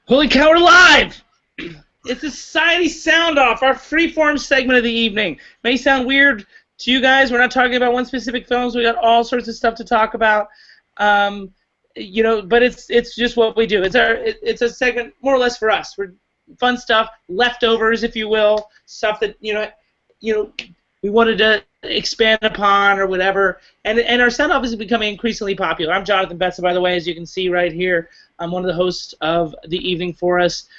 Holy cow, we're live! It's the Society Sound Off, our freeform segment of the evening. May sound weird to you guys. We're not talking about one specific film. We got all sorts of stuff to talk about. But it's just what we do. It's a segment more or less for us. We're fun stuff, leftovers, if you will, stuff that we wanted to expand upon or whatever. And our sound off is becoming increasingly popular. I'm Jonathan Betza, by the way, as you can see right here. I'm one of the hosts of the evening for us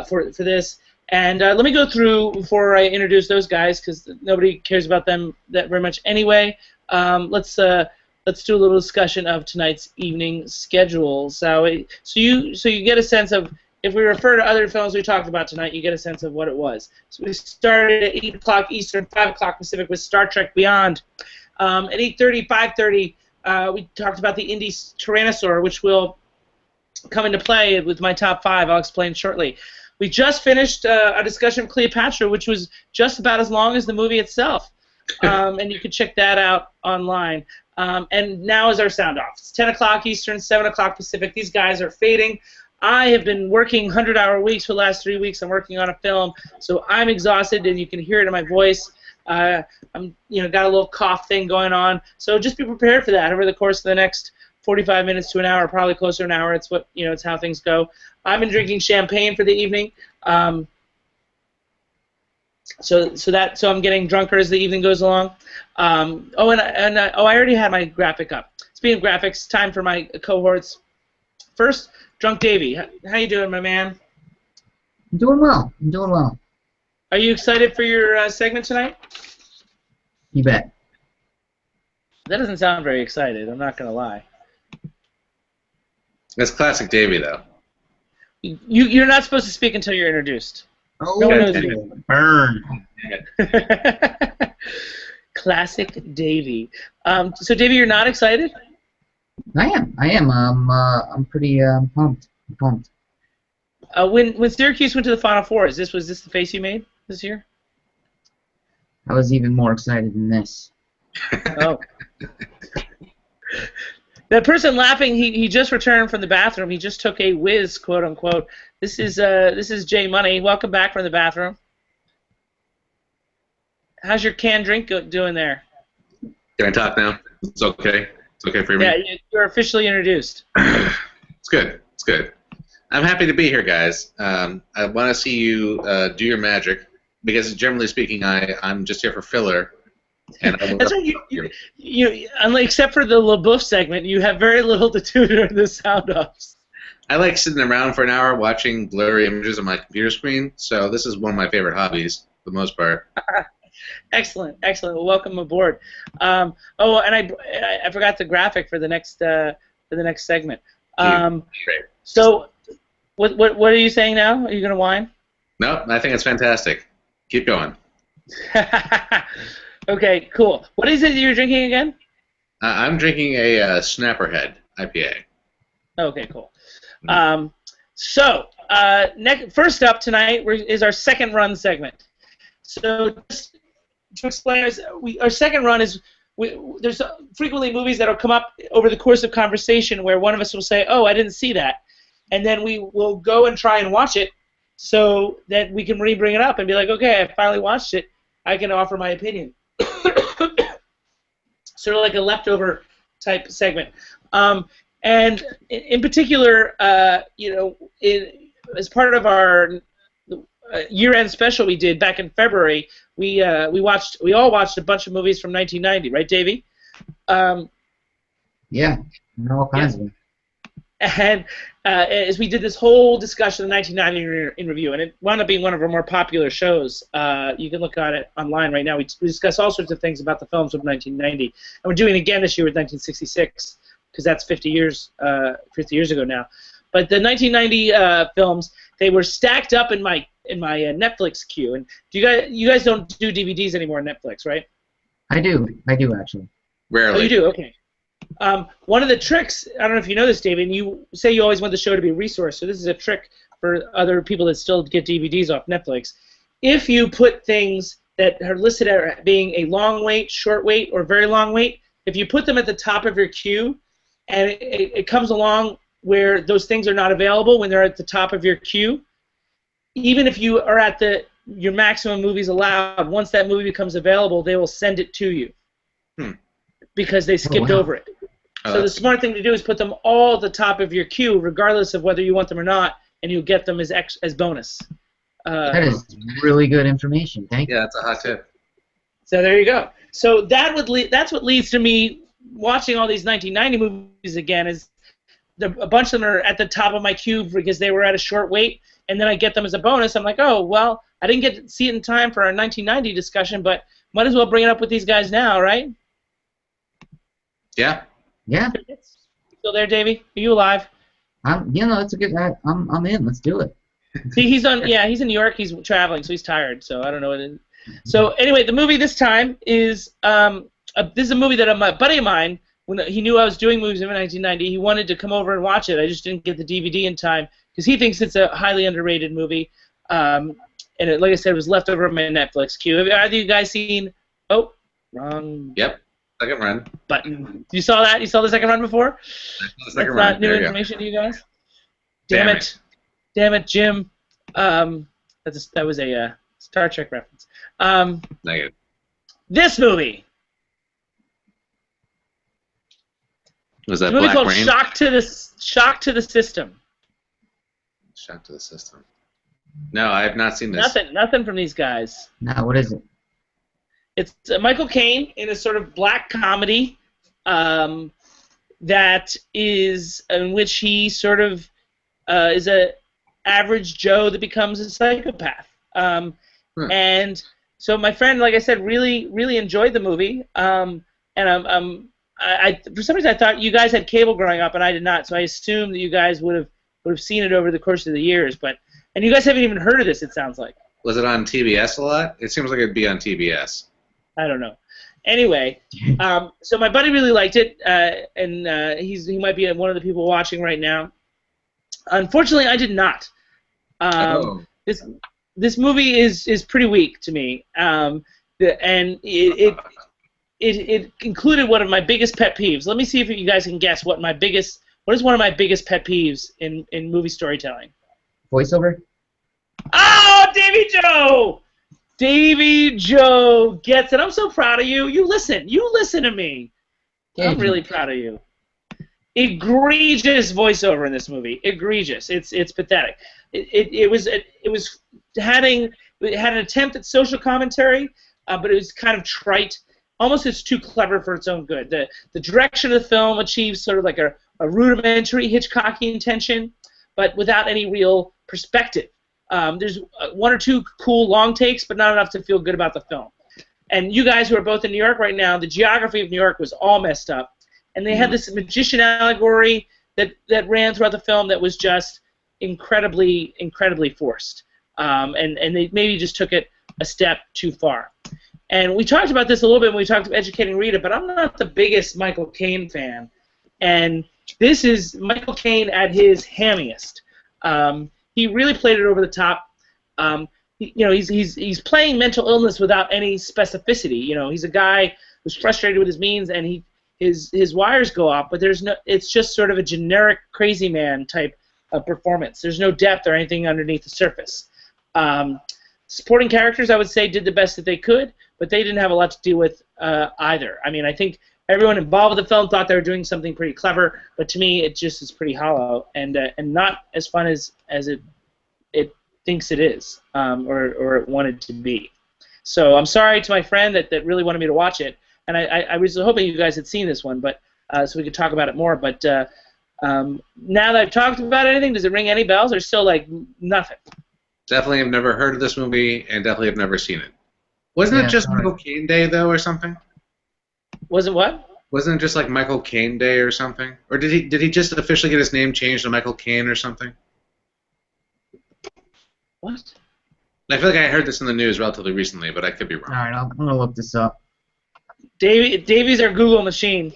for this. And let me go through before I introduce those guys, because nobody cares about them that very much anyway. Let's do a little discussion of tonight's evening schedule. So you get a sense of, if we refer to other films we talked about tonight, you get a sense of what it was. So we started at 8 o'clock Eastern, 5 o'clock Pacific with Star Trek Beyond. At 8:30, 5:30, we talked about the Indies Tyrannosaur, which will come into play with my top 5. I'll explain shortly. We just finished a discussion of Cleopatra, which was just about as long as the movie itself. And you can check that out online. And now is our sound off. It's 10 o'clock Eastern, 7 o'clock Pacific. These guys are fading. I have been working 100-hour weeks for the last 3 weeks. I'm working on a film, so I'm exhausted, and you can hear it in my voice. I'm got a little cough thing going on, so just be prepared for that over the course of the next 45 minutes to an hour, probably closer to an hour. It's it's how things go. I've been drinking champagne for the evening, so I'm getting drunker as the evening goes along. I already had my graphic up. Speaking of graphics, time for my cohorts. First, Drunk Davie. How you doing, my man? I'm doing well. Are you excited for your segment tonight? You bet. That doesn't sound very excited. I'm not gonna lie. That's classic Davie, though. You're not supposed to speak until you're introduced. Oh, no one knows you. Burn. Classic Davie. So Davie, you're not excited? I am. I'm pretty pumped. When Syracuse went to the Final Four, was this the face you made this year? I was even more excited than this. Oh. That person laughing, he just returned from the bathroom. He just took a whiz, quote unquote. This is Jay Money. Welcome back from the bathroom. How's your canned drink doing there? Can I talk now? It's okay. It's okay for me. Yeah, you're officially introduced. It's good. It's good. I'm happy to be here, guys. I want to see you do your magic, because generally speaking, I'm just here for filler. And that's right. Except for the LaBeouf segment, you have very little to do during the sound offs. I like sitting around for an hour watching blurry images on my computer screen, so this is one of my favorite hobbies, for the most part. Excellent. Well, welcome aboard. And I forgot the graphic for the next segment. Great. So, what are you saying now? Are you gonna whine? No, I think it's fantastic. Keep going. Okay, cool. What is it you're drinking again? I'm drinking a Snapperhead IPA. Okay, cool. First up tonight is our second run segment. So just to explain, our second run is there's frequently movies that will come up over the course of conversation where one of us will say, "Oh, I didn't see that," and then we will go and try and watch it so that we can bring it up and be like, "Okay, I finally watched it. I can offer my opinion." Sort of like a leftover type segment. And in particular, as part of our year-end special we did back in February, we all watched a bunch of movies from 1990, right, Davie? Yeah, all kinds of them. And as we did this whole discussion of 1990 in review, and it wound up being one of our more popular shows. You can look at it online right now. We discuss all sorts of things about the films of 1990, and we're doing it again this year with 1966, because that's 50 years ago now. But the 1990 films, they were stacked up in my Netflix queue. And you guys don't do DVDs anymore on Netflix, right? I do actually. Rarely. Oh, you do? Okay. One of the tricks, I don't know if you know this, David, and you say you always want the show to be a resource, so this is a trick for other people that still get DVDs off Netflix. If you put things that are listed as being a long wait, short wait, or very long wait, if you put them at the top of your queue, and it comes along where those things are not available when they're at the top of your queue. Even if you are at your maximum movies allowed, once that movie becomes available, they will send it to you because they skipped over it. So the smart thing to do is put them all at the top of your queue, regardless of whether you want them or not, and you'll get them as bonus. That is really good information. Thank you. Yeah, that's a hot tip. So there you go. So that's what leads to me watching all these 1990 movies again. Is a bunch of them are at the top of my queue because they were at a short wait, and then I get them as a bonus. I'm like, oh well, I didn't get to see it in time for our 1990 discussion, but might as well bring it up with these guys now, right? Yeah. Yeah. Still there, Davey? Are you alive? That's a good. I'm in. Let's do it. See, he's in New York. He's traveling, so he's tired. So I don't know what it is. So anyway, the movie this time is this is a movie that a buddy of mine, when he knew I was doing movies in 1990, he wanted to come over and watch it. I just didn't get the DVD in time because he thinks it's a highly underrated movie. And like I said, it was left over on my Netflix queue. Have either of you guys seen? Oh, wrong. Yep. Second run. Button. You saw that? You saw the second run before? That's not new information to you guys? Damn it, Jim. That was a Star Trek reference. Negative. This movie. Was that a movie Black called Rain? Shock to the System. Shock to the System. No, I have not seen this. Nothing from these guys. No, what is it? It's Michael Caine in a sort of black comedy that is in which he sort of is a average Joe that becomes a psychopath. And so my friend, like I said, really enjoyed the movie. And I for some reason I thought you guys had cable growing up and I did not, so I assumed that you guys would have seen it over the course of the years. And you guys haven't even heard of this, it sounds like. Was it on TBS a lot? It seems like it'd be on TBS. I don't know. Anyway, so my buddy really liked it, and he might be one of the people watching right now. Unfortunately, I did not. This movie is pretty weak to me, and it included one of my biggest pet peeves. Let me see if you guys can guess what is one of my biggest pet peeves in movie storytelling. Voiceover? Oh, Davy Joe! Davy Joe gets it. I'm so proud of you. You listen to me. I'm really proud of you. Egregious voiceover in this movie. Egregious. It's pathetic. It had an attempt at social commentary, but it was kind of trite. Almost it's too clever for its own good. The direction of the film achieves sort of like a rudimentary Hitchcockian tension, but without any real perspective. There's one or two cool long takes, but not enough to feel good about the film. And you guys who are both in New York right now, the geography of New York was all messed up. And they had this magician allegory that ran throughout the film that was just incredibly forced. And they maybe just took it a step too far. And we talked about this a little bit when we talked about Educating Rita, but I'm not the biggest Michael Caine fan. And this is Michael Caine at his hammiest. He really played it over the top. He's playing mental illness without any specificity. He's a guy who's frustrated with his means, and his wires go off. But it's just sort of a generic crazy man type of performance. There's no depth or anything underneath the surface. Supporting characters, I would say, did the best that they could, but they didn't have a lot to do with either. I mean, I think everyone involved with the film thought they were doing something pretty clever, but to me, it just is pretty hollow and not as fun as it thinks it is, or it wanted to be. So I'm sorry to my friend that really wanted me to watch it, and I was hoping you guys had seen this one, but so we could talk about it more. But now that I've talked about anything, does it ring any bells, or still like nothing? Definitely have never heard of this movie, and definitely have never seen it. Wasn't it just Michael Caine Day, though, or something? Was it what? Wasn't it just like Michael Caine Day or something? Or did he just officially get his name changed to Michael Caine or something? What? I feel like I heard this in the news relatively recently, but I could be wrong. All right, I'm going to look this up. Davy's our Google machine.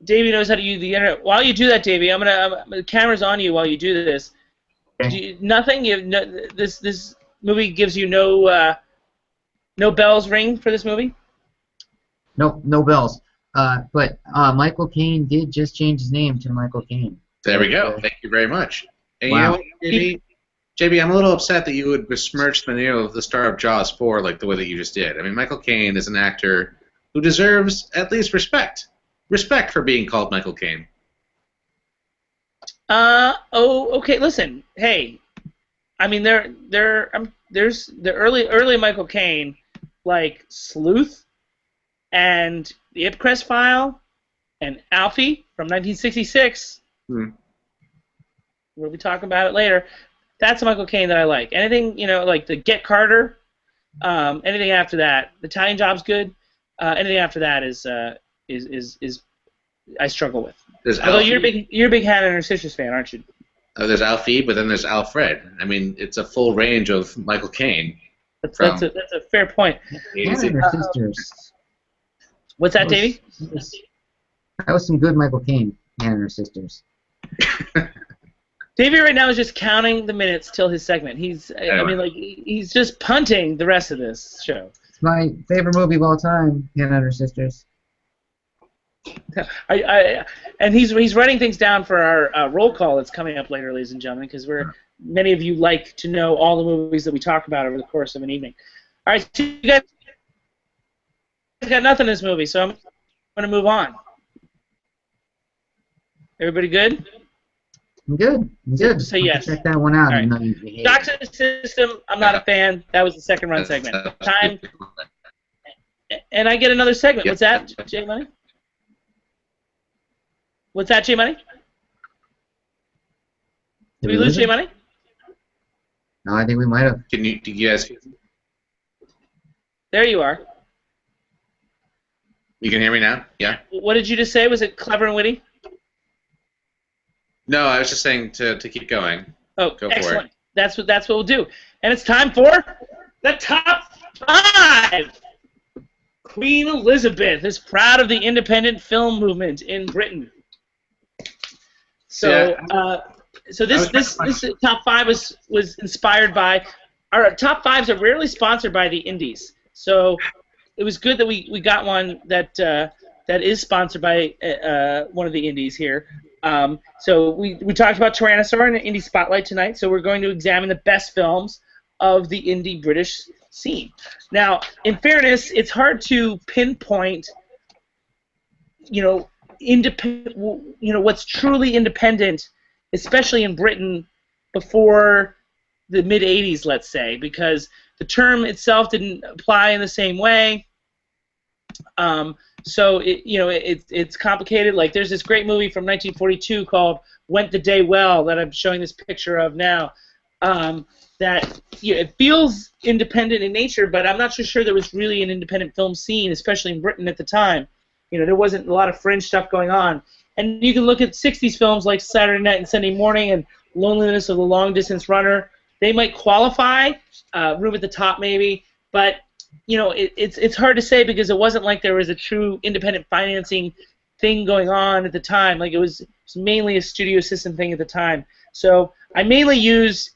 Davy knows how to use the internet. While you do that, Davy, the camera's on you while you do this. Okay. This movie gives you no bells ring for this movie? No bells. But Michael Caine did just change his name to Michael Caine. There we go. Thank you very much. And Wow. you know what, JB, I'm a little upset that you would besmirch the star of Jaws 4 like the way that you just did. I mean, Michael Caine is an actor who deserves at least respect. Respect for being called Michael Caine. Okay. Listen, hey, I mean, there's the early Michael Caine, like Sleuth, and the Ipcrest File, and Alfie from 1966. We'll be talking about it later. That's Michael Caine that I like. Anything, like the Get Carter, anything after that. The Italian Job's good. Anything after that is I struggle with. Although you're a big Hannah and her sisters fan, aren't you? Oh, there's Alfie, but then there's Alfred. I mean, it's a full range of Michael Caine. That's a fair point. Hannah and her sisters. What's that, Davey? That was some good Michael Caine. Hannah and her sisters. Davey right now is just counting the minutes till his segment. He's just punting the rest of this show. It's my favorite movie of all time, Hannah and her sisters. And he's writing things down for our roll call that's coming up later, ladies and gentlemen, because many of you like to know all the movies that we talk about over the course of an evening. All right, so you guys got nothing in this movie, so I'm going to move on. Everybody good? I'm good. Say yes. Check that one out. All right. Doctor System, I'm not a fan. That was the second run segment. Time. And I get another segment. What's that, J Money? What's that, J Money? Did we lose J Money? No, I think we might have. Did you guys? There you are. You can hear me now? Yeah. What did you just say? Was it clever and witty? No, I was just saying to keep going. Oh, Go excellent. for it. That's what we'll do. And it's time for the top 5. Queen Elizabeth is proud of the independent film movement in Britain. So, this top 5 was inspired by. Our top 5s are rarely sponsored by the indies. So it was good that we got one that is sponsored by one of the indies here. So we talked about Tyrannosaur in the Indie Spotlight tonight, so we're going to examine the best films of the indie British scene. Now, in fairness, it's hard to pinpoint, what's truly independent, especially in Britain before the mid-'80s, let's say, because the term itself didn't apply in the same way. So it's complicated. Like there's this great movie from 1942 called "Went the Day Well" that I'm showing this picture of now. That it feels independent in nature, but I'm not so sure there was really an independent film scene, especially in Britain at the time. There wasn't a lot of fringe stuff going on. And you can look at 60s films like Saturday Night and Sunday Morning and Loneliness of the Long Distance Runner. They might qualify, Room at the Top maybe, but it's hard to say because it wasn't like there was a true independent financing thing going on at the time. Like it was mainly a studio system thing at the time. So I mainly use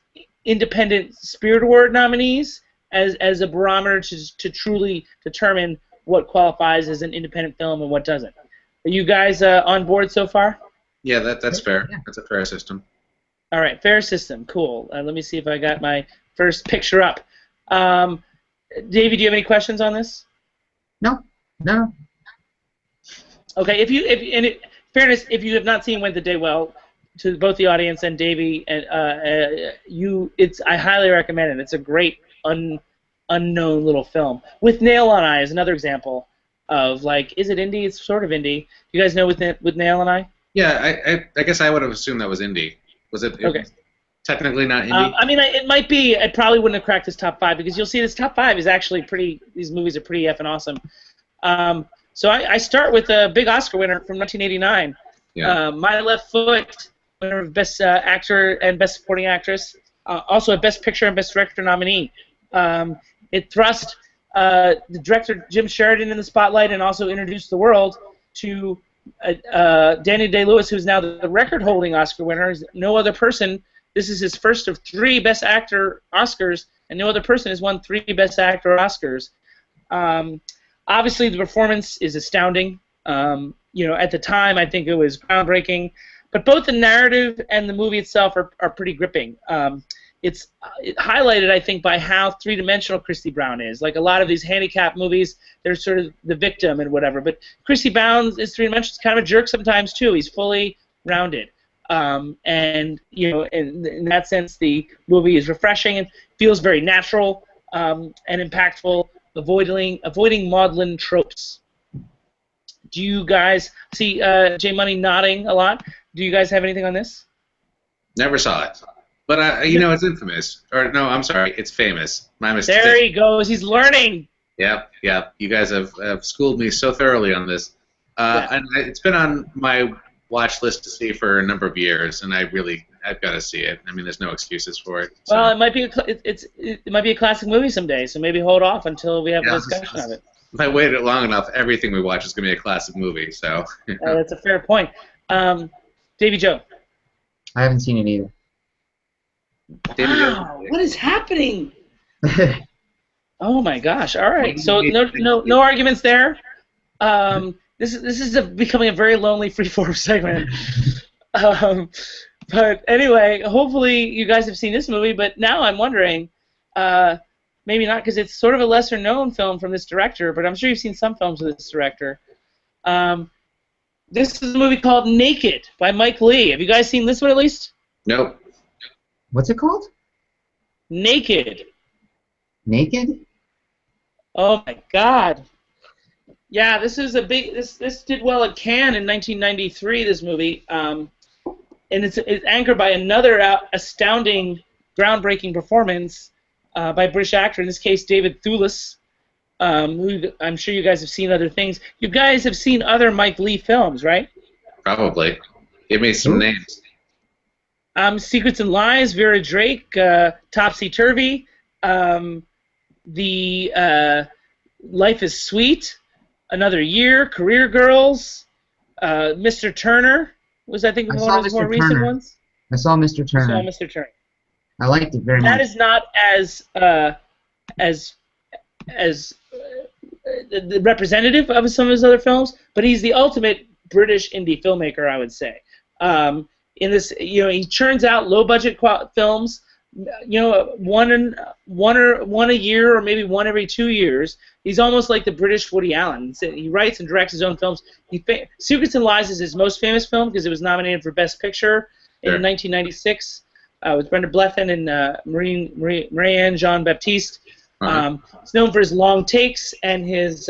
independent Spirit Award nominees as a barometer to truly determine what qualifies as an independent film and what doesn't. Are you guys on board so far? Yeah, that's fair. That's a fair system. All right, fair system. Cool. Let me see if I got my first picture up. Davey, do you have any questions on this? No. Okay. In fairness, if you have not seen Went the Day Well, to both the audience and Davey, and I highly recommend it. It's a great unknown little film. With Nail on Eye is another example of is it indie? It's sort of indie. You guys know with Nail on Eye? Yeah, I guess I would have assumed that was indie. Was it? Okay. Technically not indie. It might be. I probably wouldn't have cracked this top 5 because you'll see this top 5 is actually pretty. These movies are pretty effing awesome. So I start with a big Oscar winner from 1989. Yeah. My Left Foot, winner of Best Actor and Best Supporting Actress. Also a Best Picture and Best Director nominee. It thrust the director Jim Sheridan in the spotlight and also introduced the world to Daniel Day-Lewis, who's now the record-holding Oscar winner. No other person. This is his first of 3 Best Actor Oscars, and no other person has won 3 Best Actor Oscars. Obviously, the performance is astounding. At the time, I think it was groundbreaking. but both the narrative and the movie itself are pretty gripping. It's highlighted, I think, by how three-dimensional Christy Brown is. Like a lot of these handicap movies, they're sort of the victim and whatever. But Christy Brown is three-dimensional. He's kind of a jerk sometimes too. He's fully rounded, and in that sense, the movie is refreshing and feels very natural and impactful, avoiding maudlin tropes. Do you guys see J Money nodding a lot? Do you guys have anything on this? Never saw it. But, it's infamous. Or, no, I'm sorry, it's famous. My mistake. There he goes. He's learning. Yep. You guys have schooled me so thoroughly on this. And it's been on my watch list to see for a number of years, and I've got to see it. I mean, there's no excuses for it. So. Well, it might be a classic movie someday, so maybe hold off until we have a discussion of it. If I waited long enough, everything we watch is going to be a classic movie. So. That's a fair point. Davey Joe. I haven't seen it either. Wow, what is happening? Oh my gosh! All right, so no arguments there. This is becoming a very lonely freeform segment. But anyway, hopefully you guys have seen this movie. But now I'm wondering, maybe not because it's sort of a lesser known film from this director, but I'm sure you've seen some films with this director. This is a movie called Naked by Mike Leigh. Have you guys seen this one at least? Nope. What's it called? Naked. Naked? Oh my God. Yeah, this is a big. This did well at Cannes in 1993. This movie, and it's anchored by another astounding, groundbreaking performance by a British actor. In this case, David Thewlis, who I'm sure you guys have seen other things. You guys have seen other Mike Leigh films, right? Probably. Give me some names. Secrets and Lies, Vera Drake, Topsy Turvy, the Life is Sweet, Another Year, Career Girls, Mr. Turner was I think one of his more recent ones. I saw Mr. Turner. I saw Mr. Turner. I liked it very much. That is not as the representative of some of his other films, but he's the ultimate British indie filmmaker, I would say. In this, he churns out low-budget films, one a year or maybe one every 2 years. He's almost like the British Woody Allen. He writes and directs his own films. Secrets and Lies is his most famous film because it was nominated for Best Picture in 1996 with Brenda Blethyn and Marianne Jean-Baptiste. He's known for his long takes and his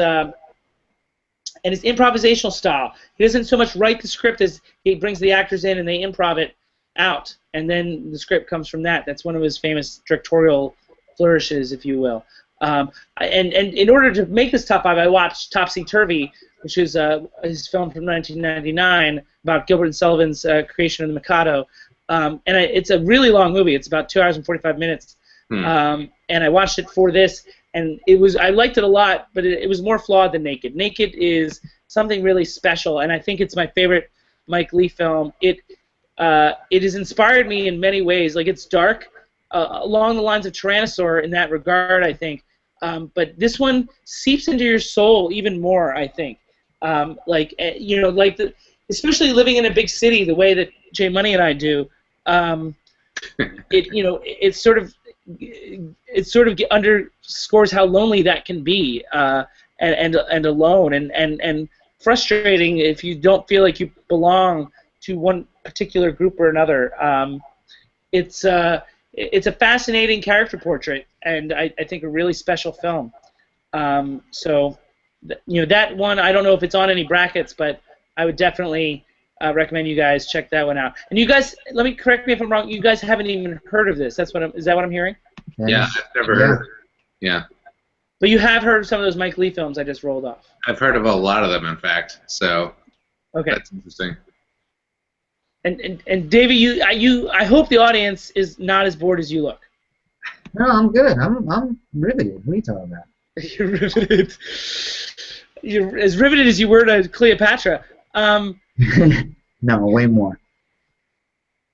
improvisational style. He doesn't so much write the script as he brings the actors in and they improv it out, and then the script comes from that. That's one of his famous directorial flourishes, if you will. And in order to make this top five, I watched Topsy Turvy, which is his film from 1999 about Gilbert and Sullivan's creation of the Mikado. It's a really long movie. It's about 2 hours and 45 minutes. And I watched it for this, and I liked it a lot, but it was more flawed than Naked. Naked is something really special, and I think it's my favorite Mike Leigh film. It has inspired me in many ways. Like, it's dark, along the lines of Tyrannosaur in that regard, I think. But this one seeps into your soul even more, I think. Especially living in a big city the way that J Money and I do. It sort of underscores how lonely that can be, and alone and frustrating if you don't feel like you belong to one particular group or another. It's a fascinating character portrait, and I think a really special film. That one, I don't know if it's on any brackets, but I would definitely recommend you guys check that one out. And you guys, correct me if I'm wrong, you guys haven't even heard of this. Is that what I'm hearing? Yeah, I've never heard. Yeah. But you have heard of some of those Mike Leigh films I just rolled off. I've heard of a lot of them, in fact. So okay, that's interesting. And Davey, I hope the audience is not as bored as you look. No, I'm good. I'm riveted. What are you talking about? You're riveted. You're as riveted as you were to Cleopatra. No, way more.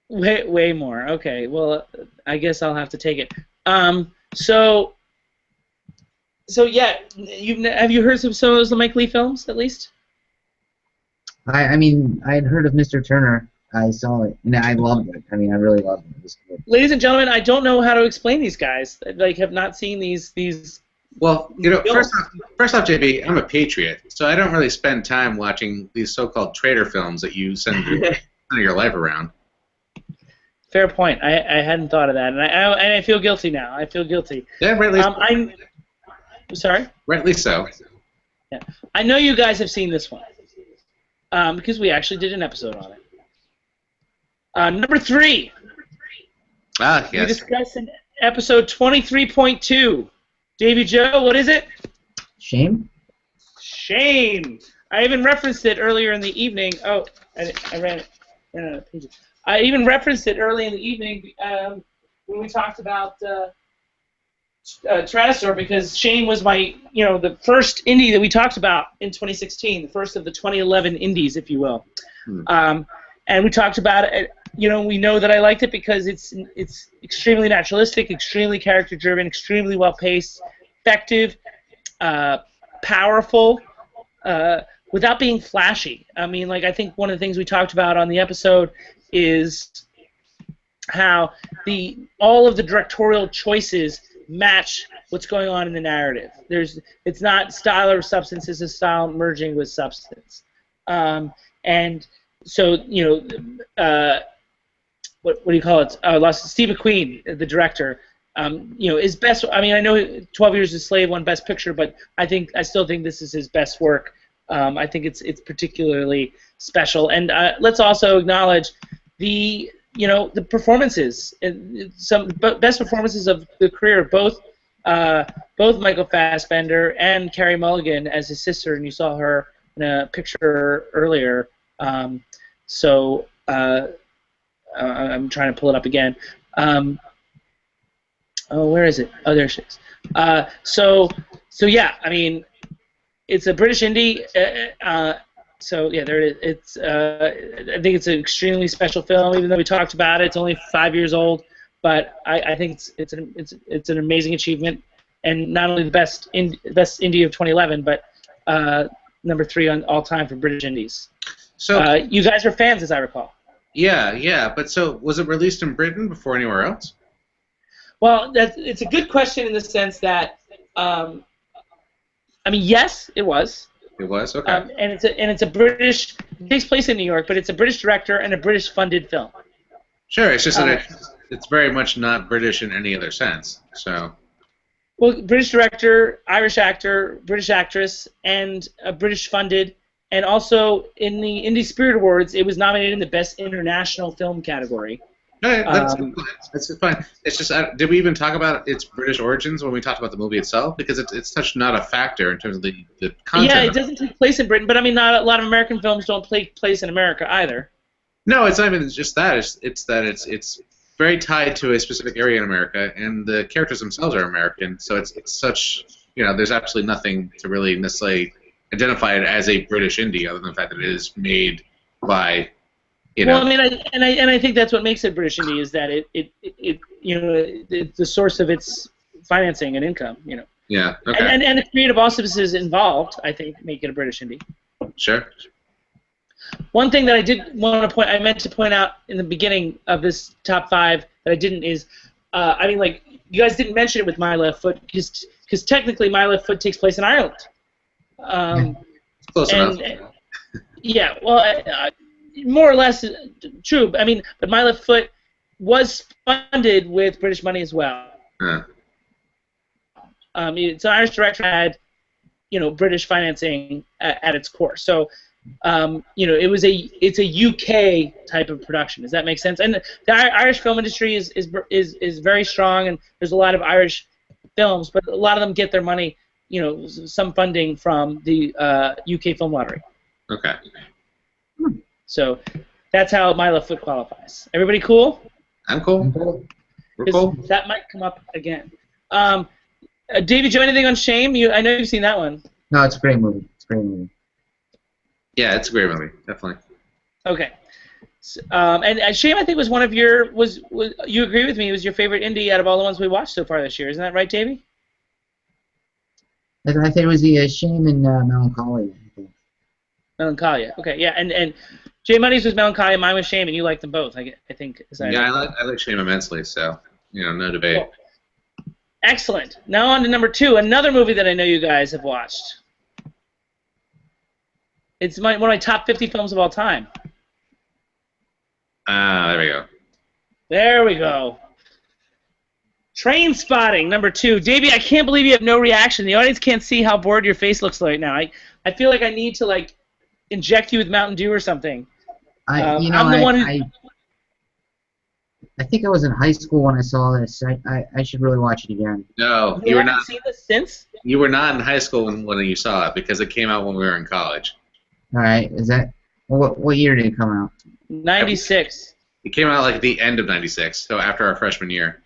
Way more. Okay. Well, I guess I'll have to take it. So yeah, have you heard of some of those Mike Leigh films at least? I mean, I had heard of Mr. Turner, I saw it, and I loved it. I mean, I really loved it. It was good. Ladies and gentlemen, I don't know how to explain these guys. Like, have not seen these. Well, films. first off, JB, I'm a patriot, so I don't really spend time watching these so-called traitor films that you send your life around. Fair point. I hadn't thought of that, and I feel guilty now. I feel guilty. Yeah, rightly. I'm sorry. Rightly so. Yeah, I know you guys have seen this one, because we actually did an episode on it. Number 3. Ah, We yes. discussed in episode 23.2. Davey Joe, what is it? Shame? Shame. I even referenced it earlier in the evening. Oh, I ran it. Pages. I even referenced it early in the evening when we talked about Tyrannosaur, because Shame was the first indie that we talked about in 2016, the first of the 2011 indies, if you will. And we talked about it. We know that I liked it because it's extremely naturalistic, extremely character-driven, extremely well-paced, effective, powerful, without being flashy. I mean, I think one of the things we talked about on the episode is how all of the directorial choices match what's going on in the narrative. It's not style or substance; it's a style merging with substance. And so, what do you call it? Steve McQueen, the director, is best. I mean, I know 12 Years a Slave won Best Picture, but I still think this is his best work. I think it's particularly special. And let's also acknowledge the performances, some best performances of the career of both Michael Fassbender and Carey Mulligan as his sister, and you saw her in a picture earlier. I'm trying to pull it up again. Where is it? Oh, there she is. So yeah, I mean, it's a British indie. So yeah, there it is. I think it's an extremely special film. Even though we talked about it, it's only 5 years old, but I think it's an amazing achievement, and not only the best indie of 2011, but number 3 on all time for British indies. So you guys are fans, as I recall. Yeah. But so was it released in Britain before anywhere else? Well, it's a good question in the sense that, yes, it was. It was, okay. And it's a British. It takes place in New York, but it's a British director and a British funded film. Sure, it's just that it's very much not British in any other sense. So. Well, British director, Irish actor, British actress, and a British funded. And also, in the Indie Spirit Awards, it was nominated in the Best International Film category. No, that's fine. It's just, did we even talk about its British origins when we talked about the movie itself? Because it's such not a factor in terms of the content. Yeah, it doesn't take place in Britain, but I mean, not a lot of American films don't take place in America either. No, it's not even just that. It's that it's very tied to a specific area in America, and the characters themselves are American. So it's such, there's absolutely nothing to really necessarily identify it as a British indie, other than the fact that it is made by, Well, I mean, I think that's what makes it British indie, is that it's the source of its financing and income, Yeah. Okay. And the creative auspices involved, I think, make it a British indie. Sure. One thing that I meant to point out in the beginning of this top 5 that I didn't is, you guys didn't mention it with My Left Foot, because technically My Left Foot takes place in Ireland. Close enough. Yeah, well, more or less true. I mean, but My Left Foot was funded with British money as well. It's an Irish director, had British financing at its core. So it's a UK type of production. Does that make sense? And the Irish film industry is very strong, and there's a lot of Irish films, but a lot of them get their money, some funding from the UK Film Lottery. Okay. So that's how My Left Foot qualifies. Everybody cool? I'm cool. We're cool. That might come up again. Davey, Joe, anything on Shame? I know you've seen that one. No, it's a great movie. Yeah, it's a great movie, definitely. Okay. And Shame, I think, was one of your you agree with me? It was your favorite indie out of all the ones we watched so far this year. Isn't that right, Davey? I think it was the Shame and Melancholia. I think. Melancholia. Okay, yeah, and Jay Money's was Melancholy, and mine was Shame, and you like them both. I think. Yeah, I like Shame immensely. So no debate. Cool. Excellent. Now on to number 2, another movie that I know you guys have watched. It's one of my top 50 films of all time. There we go. There we go. Trainspotting, number 2. Davey, I can't believe you have no reaction. The audience can't see how bored your face looks right now. I feel like I need to inject you with Mountain Dew or something. I think I was in high school when I saw this. I should really watch it again. No, you were not. Seen this since? You were not in high school when you saw it because it came out when we were in college. All right, is that what year did it come out? 96. It came out at the end of '96, so after our freshman year.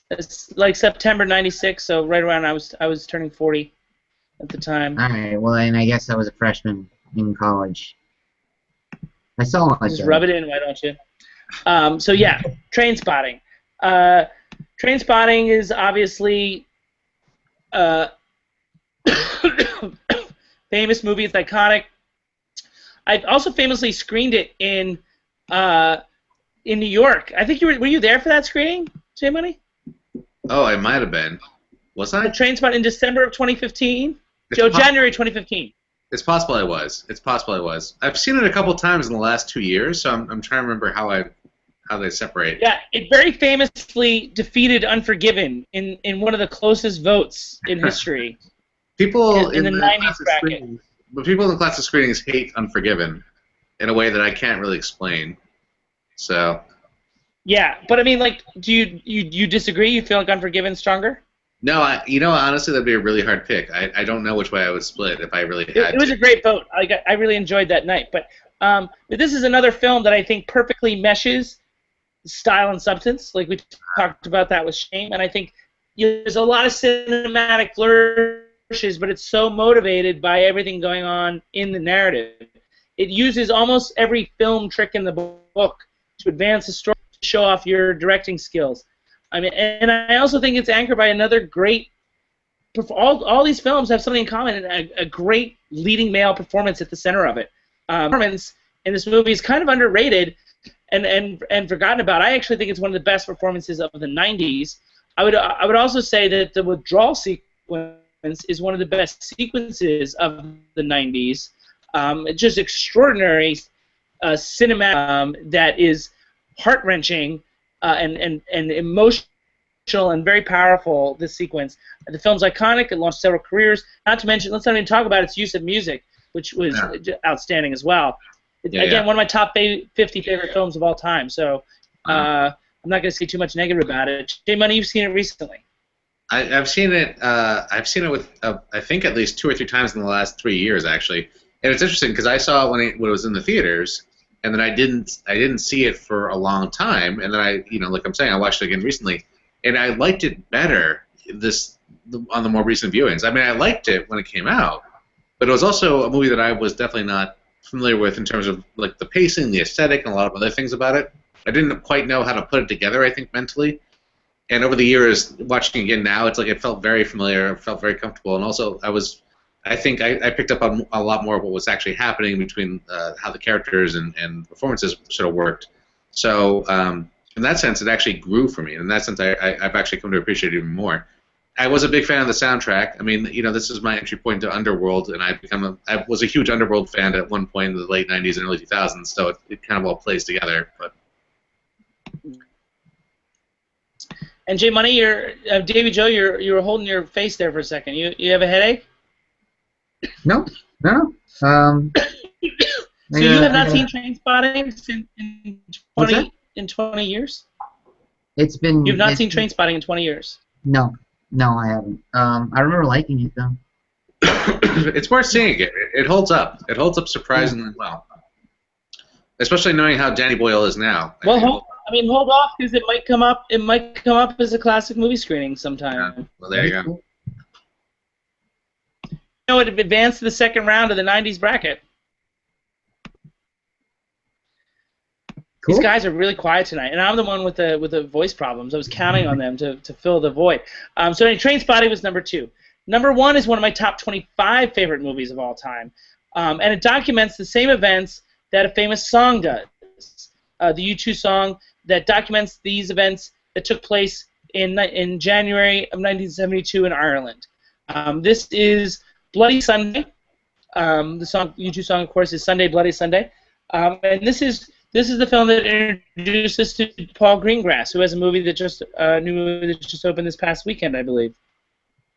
It's like September '96, so right around I was turning 40 at the time. All right, well then I guess I was a freshman in college. I saw it. Just rub it in, why don't you? So yeah, Trainspotting. Trainspotting is obviously famous movie. It's iconic. I also famously screened it in New York. I think were you there for that screening, Jay Money? Oh, I might have been. Was I? The Trainspotting in December of 2015. January 2015. It's possible I was. It's possible I was. I've seen it a couple times in the last 2 years, so I'm trying to remember how they separate. Yeah, it very famously defeated Unforgiven in one of the closest votes in history. People in the 90s bracket. But people in the classic screenings hate Unforgiven in a way that I can't really explain. So. Yeah, but I mean, do you disagree? You feel like Unforgiven's stronger? No, honestly, that'd be a really hard pick. I don't know which way I would split if I really had It was a great vote. I really enjoyed that night. But this is another film that I think perfectly meshes style and substance. Like we talked about that with Shame, and I think there's a lot of cinematic flourishes, but it's so motivated by everything going on in the narrative. It uses almost every film trick in the book to advance the story, to show off your directing skills. I mean, and I also think it's anchored by another great. All these films have something in common, and a great leading male performance at the center of it. Performance in this movie is kind of underrated and forgotten about. I actually think it's one of the best performances of the '90s. I would also say that the withdrawal sequence is one of the best sequences of the '90s. It's just extraordinary cinema that is heart-wrenching. And emotional and very powerful, this sequence. The film's iconic. It launched several careers. Not to mention, let's not even talk about its use of music, which was outstanding as well. Again, one of my top 50 favorite films of all time. So I'm not going to say too much negative about it. Jay Money, you've seen it recently. I've seen it. I've seen it with I think at least 2 or 3 times in the last 3 years, actually. And it's interesting because I saw it when it was in the theaters. And then I didn't see it for a long time, and then like I'm saying, I watched it again recently, and I liked it better on the more recent viewings. I mean, I liked it when it came out, but it was also a movie that I was definitely not familiar with in terms of the pacing, the aesthetic, and a lot of other things about it. I didn't quite know how to put it together, I think, mentally. And over the years, watching it again now, it's it felt very familiar, it felt very comfortable, and also I think I picked up on a lot more of what was actually happening between how the characters and performances sort of worked. So in that sense, it actually grew for me. In that sense, I've actually come to appreciate it even more. I was a big fan of the soundtrack. I mean, this is my entry point to Underworld, and I was a huge Underworld fan at one point in the late '90s and early 2000s. So it kind of all plays together. But. And Jay Money, Davey Joe, you were holding your face there for a second. You have a headache? No. So you have not seen Trainspotting in 20 years? It's been. You've not seen Trainspotting in 20 years? No, I haven't. I remember liking it though. It's worth seeing it. It holds up. It holds up surprisingly well, especially knowing how Danny Boyle is now. Well, hold off because it might come up. It might come up as a classic movie screening sometime. Yeah. Well, there you go. It advanced to the second round of the '90s bracket. Cool. These guys are really quiet tonight, and I'm the one with the voice problems. I was counting on them to fill the void. So anyway, Trainspotting was number 2. Number 1 is one of my top 25 favorite movies of all time, and it documents the same events that a famous song does. The U2 song that documents these events that took place in January of 1972 in Ireland. This is Bloody Sunday. The song, U2 song, of course, is Sunday, Bloody Sunday. And this is the film that introduced us to Paul Greengrass, who has a movie that just new movie that just opened this past weekend, I believe.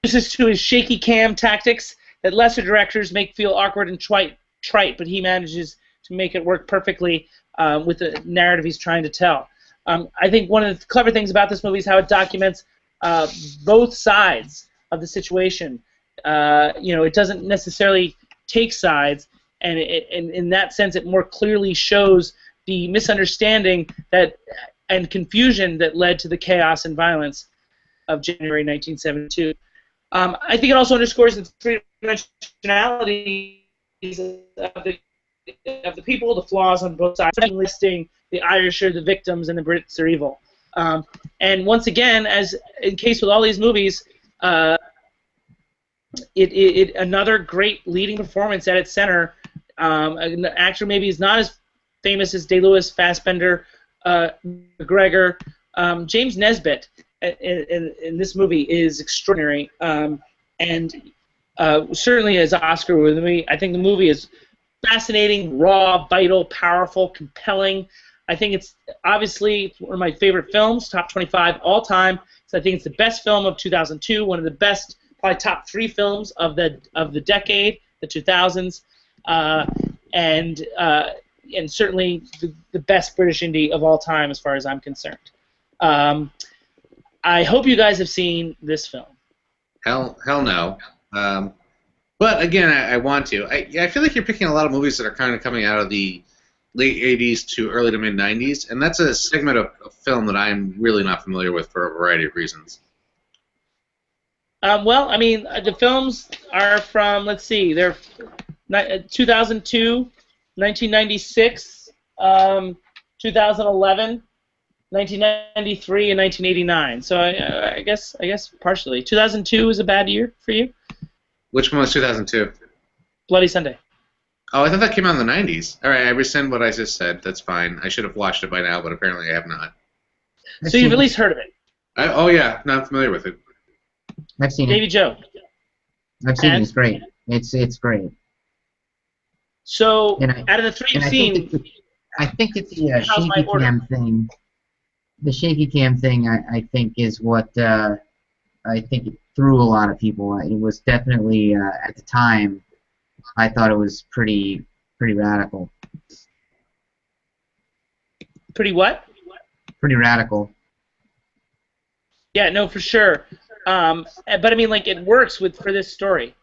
This is to his shaky cam tactics that lesser directors make feel awkward and trite, but he manages to make it work perfectly with the narrative he's trying to tell. I think one of the clever things about this movie is how it documents both sides of the situation. It doesn't necessarily take sides, and in that sense, it more clearly shows the misunderstanding and confusion that led to the chaos and violence of January 1972. I think it also underscores the three-dimensionality of the people, the flaws on both sides, listing the Irish are the victims and the Brits are evil. And once again, as in case with all these movies, another great leading performance at its center. An actor maybe is not as famous as Day-Lewis, Fassbender, McGregor. James Nesbitt in this movie is extraordinary, and certainly as Oscar with me, I think the movie is fascinating, raw, vital, powerful, compelling. I think it's obviously one of my favorite films, top 25 all time. So I think it's the best film of 2002, one of the best, probably top 3 films of the decade, the 2000s, and certainly the best British indie of all time as far as I'm concerned. I hope you guys have seen this film. Hell no. But again, I want to. I feel like you're picking a lot of movies that are kind of coming out of the late 80s to early to mid 90s, and that's a segment of film that I'm really not familiar with for a variety of reasons. Well, I mean, the films are from, let's see, they're 2002, 1996, 2011, 1993, and 1989. So I guess partially. 2002 was a bad year for you? Which one was 2002? Bloody Sunday. Oh, I thought that came out in the 90s. All right, I rescind what I just said. That's fine. I should have watched it by now, but apparently I have not. So you've at least heard of it? Oh, yeah. No, I'm familiar with it. I've seen Davy it. Joe. I've seen it. It's great. It's great. So, out of the 3 you've seen... I think it's the shaky cam thing. The shaky cam thing, I think, is what I think it threw a lot of people. It was definitely, at the time, I thought it was pretty radical. Pretty what? Pretty radical. Yeah, no, for sure. But I mean, like, it works for this story.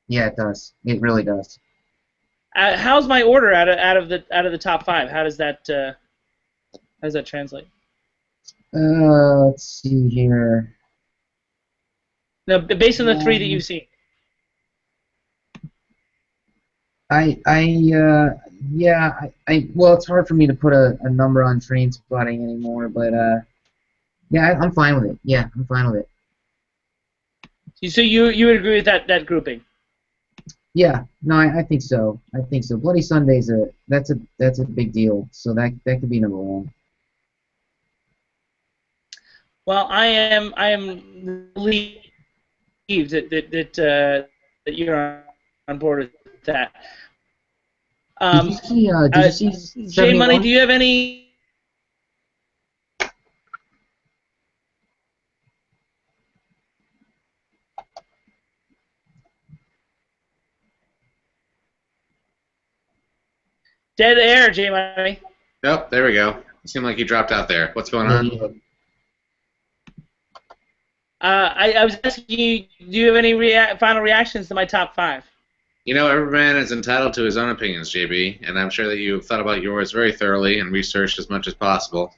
Yeah, it does. It really does. How's my order out of the top 5? How does that translate? Let's see here. No, based on the 3 that you've seen. Well, it's hard for me to put a number on Train Spotting anymore, but yeah, I'm fine with it. Yeah, I'm fine with it. So you would agree with that grouping? Yeah, no, I think so. I think so. Bloody Sunday's that's a big deal. So that could be number 1. Well, I am relieved that you're on board with that. Did you see J Money, do you have any? Dead air, J Money. Yep, there we go. It seemed like you dropped out there. What's going on? I was asking you, do you have any final reactions to my top 5? You know, every man is entitled to his own opinions, JB, and I'm sure that you've thought about yours very thoroughly and researched as much as possible.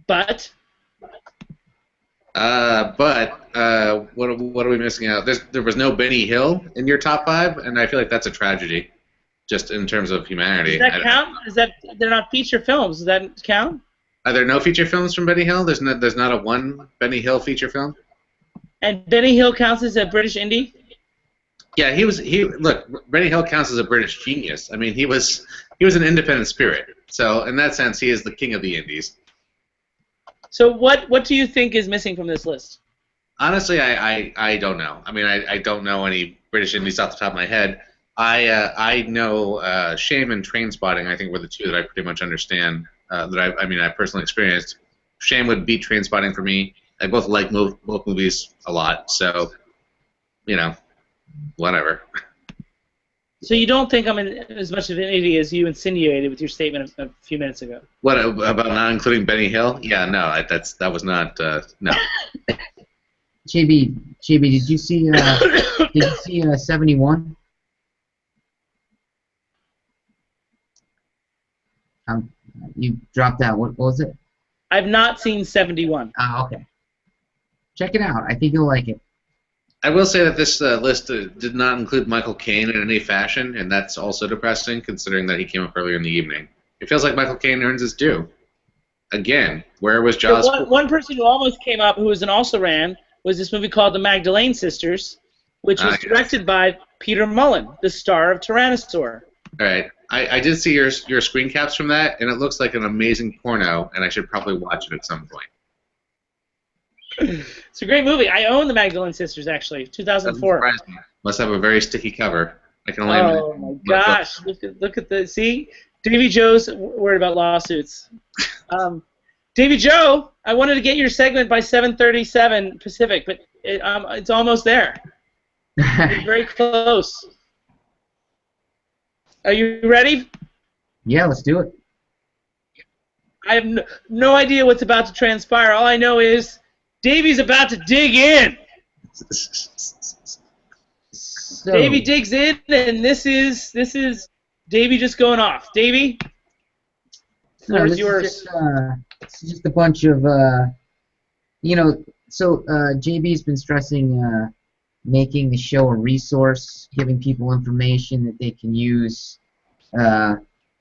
But? What are we missing out? There was no Benny Hill in your top 5, and I feel like that's a tragedy, just in terms of humanity. Does that count? They're not feature films? Does that count? Are there no feature films from Benny Hill? There's not a one Benny Hill feature film? And Benny Hill counts as a British indie? Yeah, look, Benny Hill counts as a British genius. I mean, he was an independent spirit. So in that sense, he is the king of the indies. So what do you think is missing from this list? Honestly, I don't know. I mean, I don't know any British indies off the top of my head. I know Shame and Trainspotting. I think were the two that I pretty much understand. I personally experienced. Shame would beat Trainspotting for me. I both like both movies a lot, so whatever. So you don't think I'm as much of an idiot as you insinuated with your statement a few minutes ago? What about not including Benny Hill? Yeah, no, that was not no. JB, did you see 71? You dropped out. What was it? I've not seen 71. Okay. Check it out. I think you'll like it. I will say that this list did not include Michael Caine in any fashion, and that's also depressing, considering that he came up earlier in the evening. It feels like Michael Caine earns his due. Again, where was Jaws? One person who almost came up, who was an also ran, was this movie called The Magdalene Sisters, which was directed by Peter Mullen, the star of Tyrannosaur. All right. I did see your screen caps from that, and it looks like an amazing porno, and I should probably watch it at some point. It's a great movie. I own The Magdalene Sisters, actually, 2004. Must have a very sticky cover. I can only Oh, my gosh. Look at the... See? Davy Joe's worried about lawsuits. Davy Joe, I wanted to get your segment by 7:37 Pacific, but it's almost there. It's very close. Are you ready? Yeah, let's do it. I have no idea what's about to transpire. All I know is Davy's about to dig in. So, Davy digs in, and this is Davy just going off. Davy, floor's yours. It's just a bunch of So JB's been stressing making the show a resource, giving people information that they can use.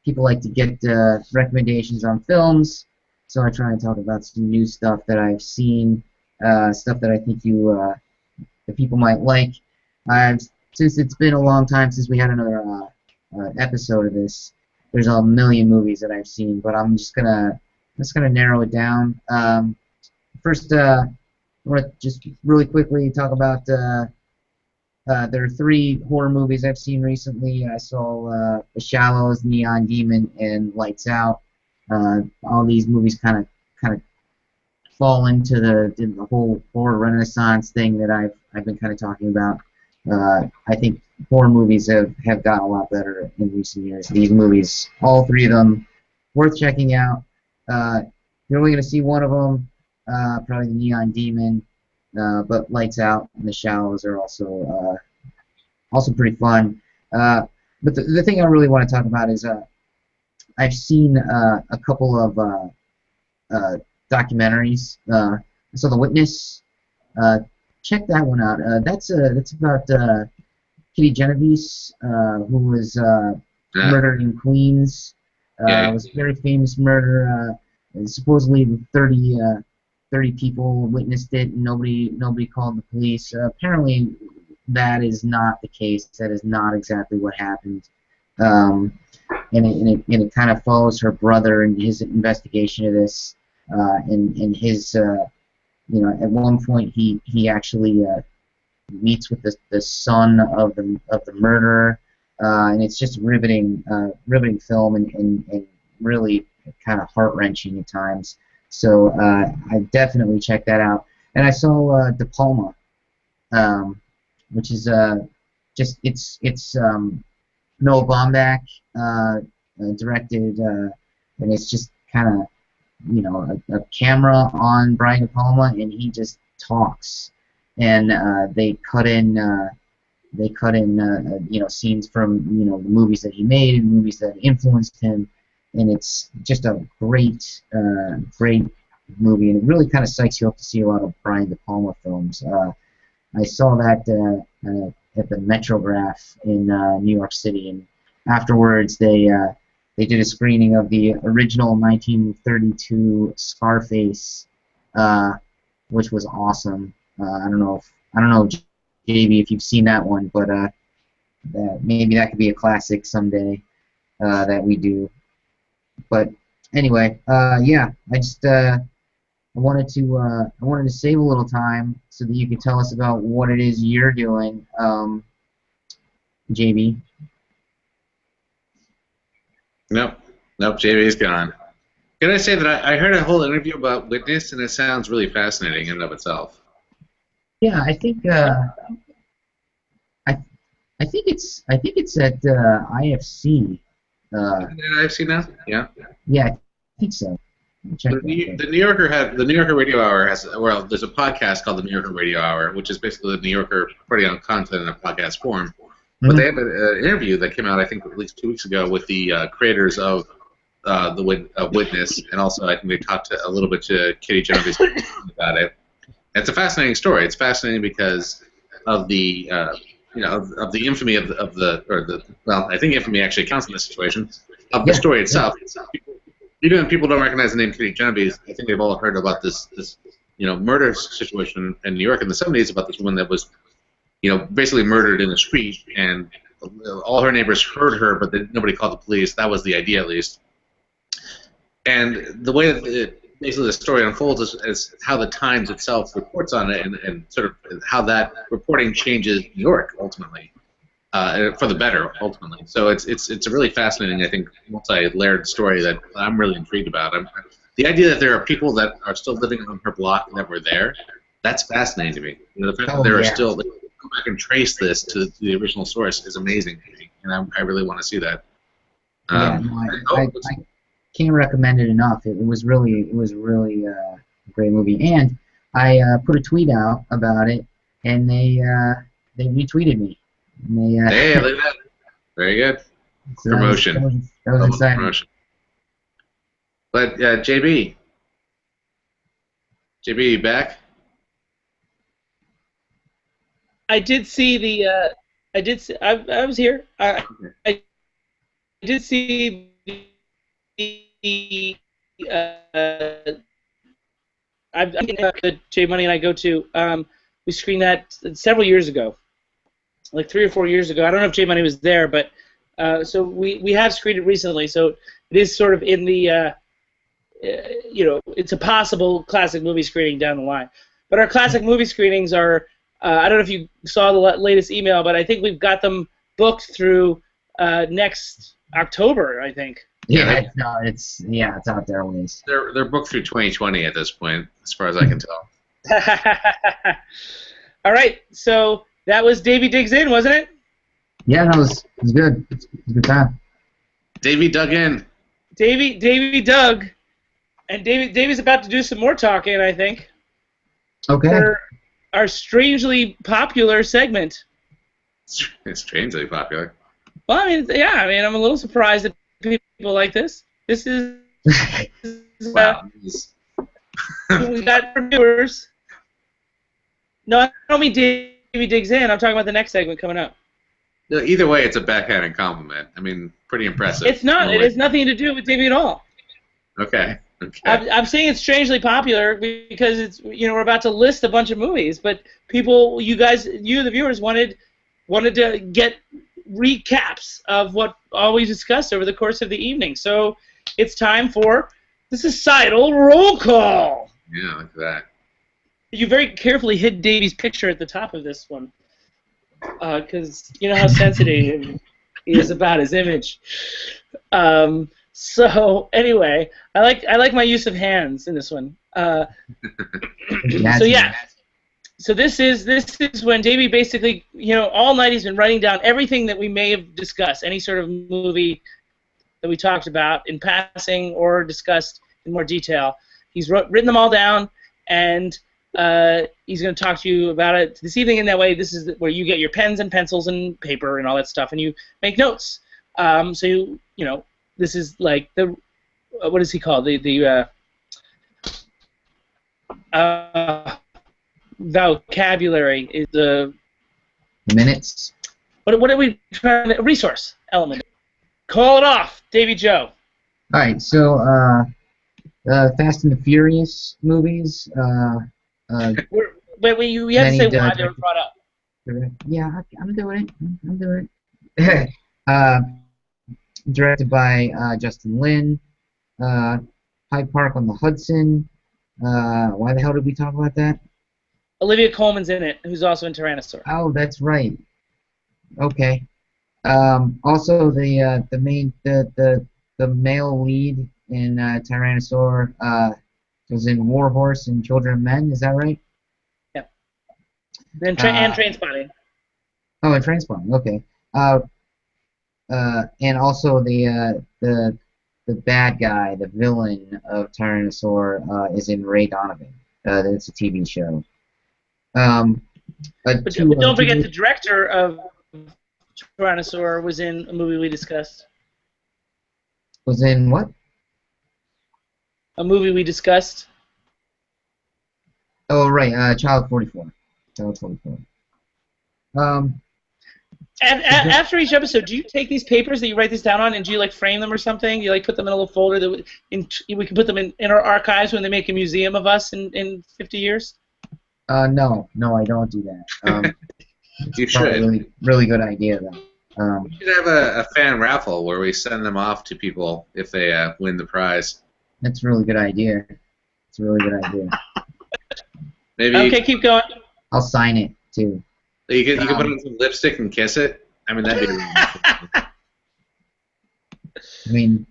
People like to get recommendations on films, so I try and talk about some new stuff that I've seen, stuff that I think that people might like. Since it's been a long time since we had another episode of this, there's a million movies that I've seen, but I'm just gonna narrow it down. First, I want to just really quickly talk about. There are 3 horror movies I've seen recently. I saw The Shallows, Neon Demon, and Lights Out. All these movies kind of fall into the whole horror renaissance thing that I've been kind of talking about. I think horror movies have gotten a lot better in recent years. These movies, all 3 of them, worth checking out. You're only going to see one of them, probably the Neon Demon. But Lights Out and The Shallows are also pretty fun. But the thing I really want to talk about is I've seen a couple of documentaries. I saw The Witness. Check that one out. That's about Kitty Genovese, who was murdered in Queens. It was a very famous murder. Supposedly 30 people witnessed it, and nobody called the police. Apparently, that is not the case. That is not exactly what happened. And it kind of follows her brother and his investigation of this. And his, at one point he actually meets with the son of the murderer, and it's just riveting film and really kind of heart-wrenching at times. So I definitely check that out. And I saw De Palma, which is it's Noah Baumbach directed, and it's just kind of a camera on Brian De Palma, and he just talks, and they cut in scenes from the movies that he made and movies that influenced him. And it's just a great movie, and it really kind of psychs you up to see a lot of Brian De Palma films. I saw that at the Metrograph in New York City, and afterwards they did a screening of the original 1932 Scarface, which was awesome. I don't know, JB, if you've seen that one, but that maybe that could be a classic someday that we do. But anyway, yeah, I wanted to save a little time so that you could tell us about what it is you're doing, JB. Nope, JB's gone. Can I say that I heard a whole interview about Witness, and it sounds really fascinating in and of itself. Yeah, I think I think it's at IFC. IFC now? Yeah. Yeah, I think so. The New Yorker Radio Hour there's a podcast called the New Yorker Radio Hour, which is basically the New Yorker putting out content in a podcast form. But they have an interview that came out, I think, at least 2 weeks ago with the creators of Witness, and also I think they talked a little bit to Katie Genovese about it. And it's a fascinating story. It's fascinating because of the of the infamy of the well, I think infamy actually counts in this situation of the story itself. Even if people don't recognize the name Katie Genovese, I think they've all heard about this murder situation in New York in the 70s about this woman that was basically murdered in the street, and all her neighbors heard her, but nobody called the police. That was the idea, at least. And the way that basically the story unfolds is how the Times itself reports on it, and sort of how that reporting changes New York ultimately, for the better ultimately. So it's a really fascinating, I think, multi-layered story that I'm really intrigued about. The idea that there are people that are still living on her block that were there, that's fascinating to me. The fact that there are still, go back and trace this to the original source is amazing to me, and I really want to see that. I can't recommend it enough. It was really a great movie, and I put a tweet out about it, and they retweeted me. And hey, look at that! Very good. So promotion. That was exciting. Promotion. But JB, you back? I did see the. I was here. I did see the. That J Money and I go to. We screened that several years ago, like 3 or 4 years ago. I don't know if J Money was there, but so we have screened it recently. So it is sort of in the. It's a possible classic movie screening down the line. But our classic movie screenings are. I don't know if you saw the latest email, but I think we've got them booked through next October, I think. Yeah, it's out there always. They're booked through 2020 at this point, as far as I can tell. All right, so that was Davey Digs In, wasn't it? Yeah, that was good. It was a good time. Davey dug in. Davey dug, and Davey's about to do some more talking, I think. Okay. For our strangely popular segment. It's strangely popular. Well, I'm a little surprised that people like this. This is wow. We got viewers. No, I don't mean Davey Digs In. I'm talking about the next segment coming up. No, either way, it's a backhanded compliment. I mean, pretty impressive. It's not. It has nothing to do with Davey at all. Okay. I'm saying it's strangely popular because it's we're about to list a bunch of movies, but people, you the viewers wanted to get recaps of what all we discussed over the course of the evening. So it's time for the societal roll call. Yeah, look at that. You very carefully hid Davey's picture at the top of this one because you know how sensitive he is about his image. So anyway, I like my use of hands in this one. So yeah. So this is when Davey basically, all night he's been writing down everything that we may have discussed, any sort of movie that we talked about in passing or discussed in more detail. He's written them all down, and he's going to talk to you about it this evening. In that way, this is where you get your pens and pencils and paper and all that stuff, and you make notes. So this is like the what is he called? The vocabulary is the minutes. What are we trying to resource element? Call it off, Davey Joe. All right, so Fast and the Furious movies. But you have to say why they were brought up. Yeah, I'm doing it. uh, directed by Justin Lin. Hyde Park on the Hudson. Why the hell did we talk about that? Olivia Colman's in it, who's also in Tyrannosaur. Oh, that's right. Okay. Also, the male lead in Tyrannosaur was in War Horse and Children of Men. Is that right? Yeah. And Trainspotting. Oh, and Trainspotting. Okay. And also the bad guy, the villain of Tyrannosaur, is in Ray Donovan. It's a TV show. But don't forget the director of Tyrannosaur was in a movie we discussed. Was in what? A movie we discussed. Oh, right. Child 44. Child 44. And after each episode, do you take these papers that you write this down on, and do you like frame them or something? You like put them in a little folder that we can put them in our archives when they make a museum of us in 50 years? No, I don't do that. You should. Really good idea, though. We should have a fan raffle where we send them off to people if they win the prize. That's a really good idea. It's a really good idea. Maybe. Okay, keep going. I'll sign it too. You can put on some lipstick and kiss it. I mean, that'd be. Really I mean,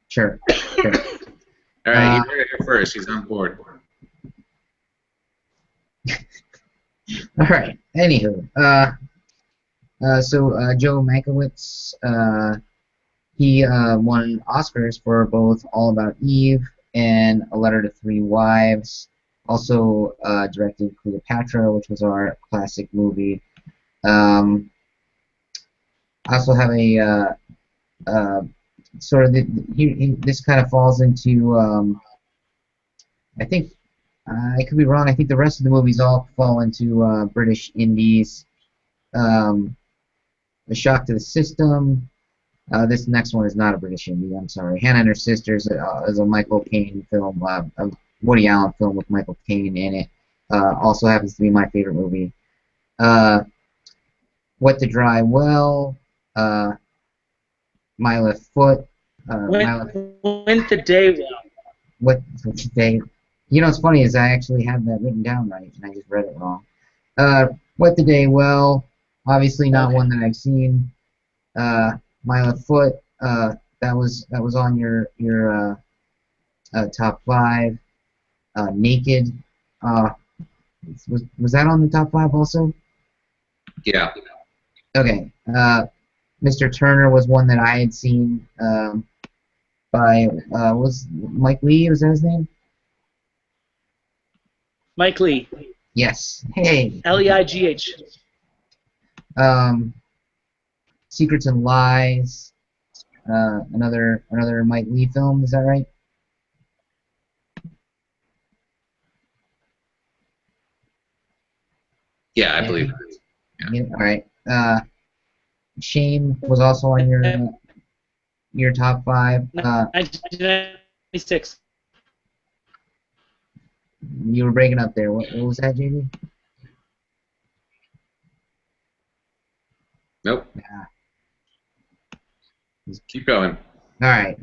sure. All right, you heard it here first. He's on board. All right. Anywho, so Joe Mankiewicz, he won Oscars for both All About Eve and A Letter to Three Wives. Also directed Cleopatra, which was our classic movie. I also have a sort of this kind of falls into I think I could be wrong. I think the rest of the movies all fall into British Indies. A Shock to the System. This next one is not a British Indie. I'm sorry. Hannah and Her Sisters is a Michael Caine film. A Woody Allen film with Michael Caine in it. Also happens to be my favorite movie. Wet to Dry Well. My Left Foot. Went the day well. What the day? You know what's funny is I actually have that written down right, and I just read it wrong. Wet the Day Well. Obviously not one that I've seen. My Left Foot. That was on your top 5. Naked. Was that on the top 5 also? Yeah. Okay. Mr. Turner was one that I had seen by was Mike Lee, was that his name? Mike Lee. Yes. Hey. Leigh. Secrets and Lies. Another Mike Lee film, is that right? Yeah, I believe it is. Yeah. All right. Shame was also on your top 5. 1996. You were breaking up there. What was that, JD? Nope. Yeah. Keep going. All right.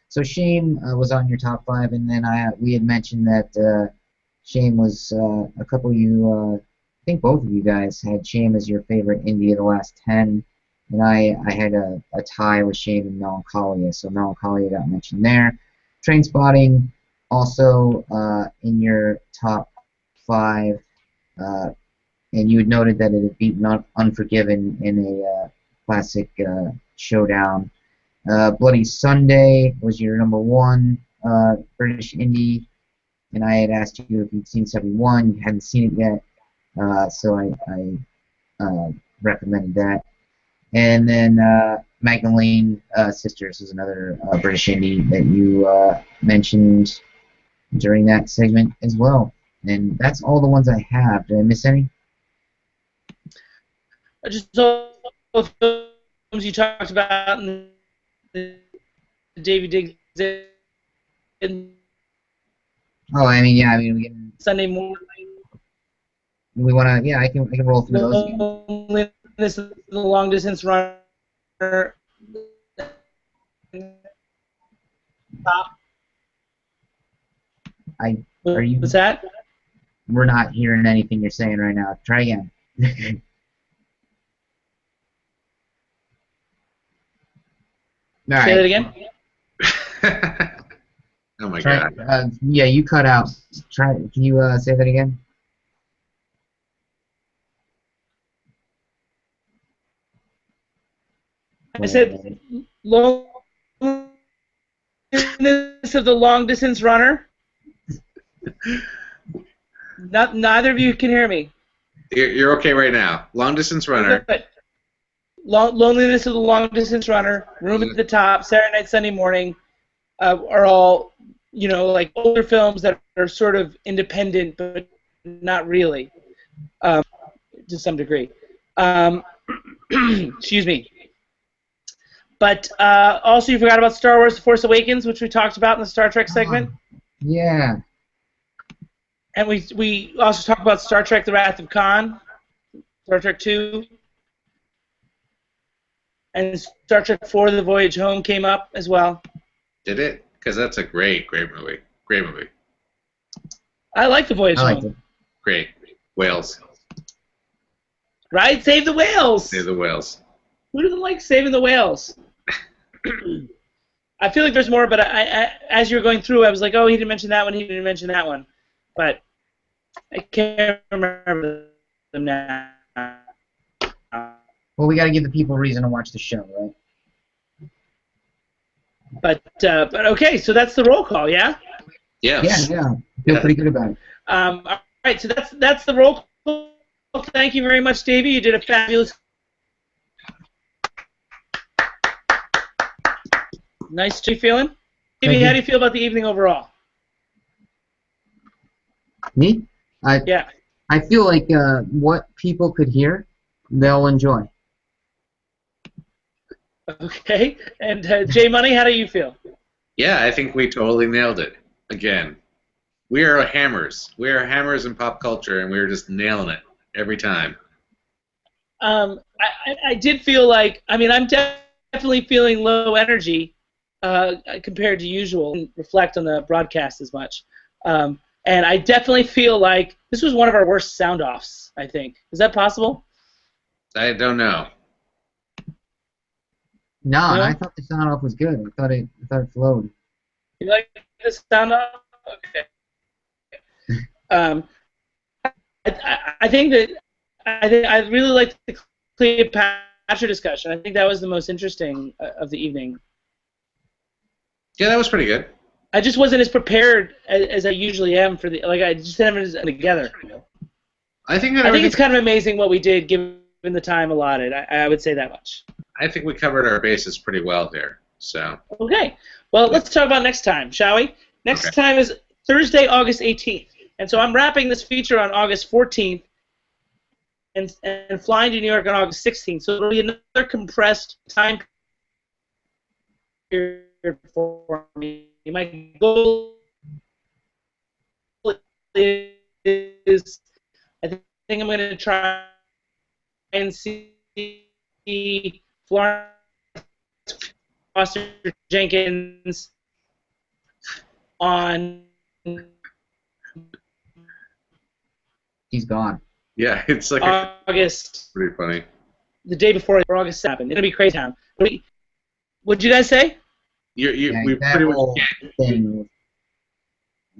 So Shame was on your top 5, and then we had mentioned that Shame was a couple of you. I think both of you guys had Shame as your favorite indie of the last 10, and I had a tie with Shame and Melancholia, so Melancholia got mentioned there. Trainspotting also in your top 5, and you had noted that it had beaten Unforgiven in a classic showdown. Bloody Sunday was your number 1 British indie, and I had asked you if you'd seen 71. You hadn't seen it yet. So I recommended that. And then Magdalene Sisters is another British indie that you mentioned during that segment as well. And that's all the ones I have. Did I miss any? Just all the films you talked about in the Davie Diggs. Oh, I mean, yeah, we can. Sunday morning. We want to, yeah, I can roll through those again. This is the long distance run Are you? What's that? We're not hearing anything you're saying right now. Try again. All Say that right. again. Oh my god. Yeah, you cut out. Try. Can you say that again? I said loneliness of the long distance runner. Neither of you can hear me. You're okay right now. Long distance runner. Good. Loneliness of the long distance runner. Room at the Top. Saturday Night, Sunday Morning. Are all, like older films that are sort of independent, but not really, to some degree. Excuse me. But also, you forgot about Star Wars: The Force Awakens, which we talked about in the Star Trek segment. Yeah. And we also talked about Star Trek: The Wrath of Khan, Star Trek II, and Star Trek IV: The Voyage Home came up as well. Did it? Because that's a great movie. Great movie. I like The Voyage I liked Home. it. Great. Whales. Right? Save the whales! Save the whales. Who doesn't like saving the whales? I feel like there's more, but I as you were going through, I was like, oh, he didn't mention that one, he didn't mention that one. But I can't remember them now. Well, we got to give the people a reason to watch the show, right? But okay, so that's the roll call, yeah? Yes. Yeah. I feel pretty good about it. All right, so that's the roll call. Thank you very much, Davey. You did a fabulous. Nice. How you feeling? Davey, how do you feel about the evening overall? Me? Yeah. I feel like what people could hear, they'll enjoy. Okay. And J Money, how do you feel? Yeah, I think we totally nailed it. Again, we are hammers. We are hammers in pop culture, and we are just nailing it every time. I did feel like, I'm definitely feeling low energy compared to usual. I didn't reflect on the broadcast as much. And I definitely feel like this was one of our worst sound-offs, I think. Is that possible? I don't know. No, I thought the sound off was good. I thought it flowed. You like the sound-off? Okay. I think I really liked the Cleopatra discussion. I think that was the most interesting of the evening. Yeah, that was pretty good. I just wasn't as prepared as I usually am for I just haven't together. I think it's kind of amazing what we did given the time allotted. I would say that much. I think we covered our bases pretty well here. So. Okay. Well, let's talk about next time, shall we? Next time is Thursday, August 18th. And so I'm wrapping this feature on August 14th and flying to New York on August 16th. So it'll be another compressed time period for me. My goal is I think I'm going to try and see Florence Foster Jenkins on. He's gone. Yeah, it's like August. Pretty funny. The day before August 7th. It'll be crazy town. What'd you guys say? We pretty much thing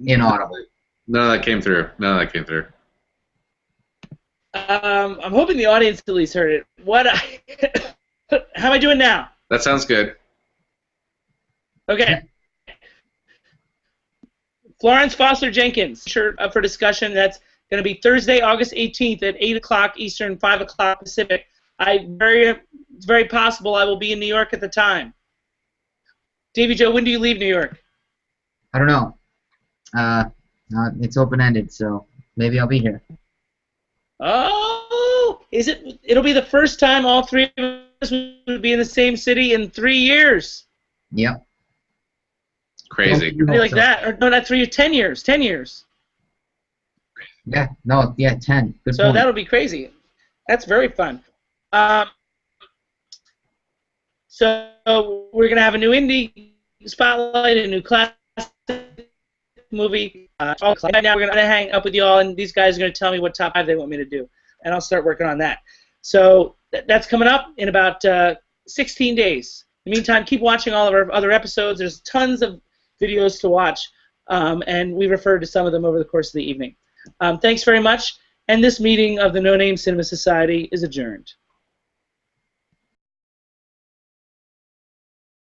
inaudible. None of that came through. I'm hoping the audience at least heard it. How am I doing now? That sounds good. Okay. Florence Foster Jenkins, up for discussion. That's going to be Thursday, August 18th at 8 o'clock Eastern, 5 o'clock Pacific. It's very possible I will be in New York at the time. Davey Joe, when do you leave New York? I don't know. It's open-ended, so maybe I'll be here. Oh, it'll be the first time all three of us would be in the same city in 3 years. Yep. Crazy. Like that. Or no, not 3 years, 10 years. 10 years. Yeah, 10. Good so point. That'll be crazy. That's very fun. So we're going to have a new indie spotlight, a new classic movie. Right now we're going to hang up with you all, and these guys are going to tell me what top 5 they want me to do, and I'll start working on that. So that's coming up in about 16 days. In the meantime, keep watching all of our other episodes. There's tons of videos to watch, and we referred to some of them over the course of the evening. Thanks very much, and this meeting of the No Name Cinema Society is adjourned.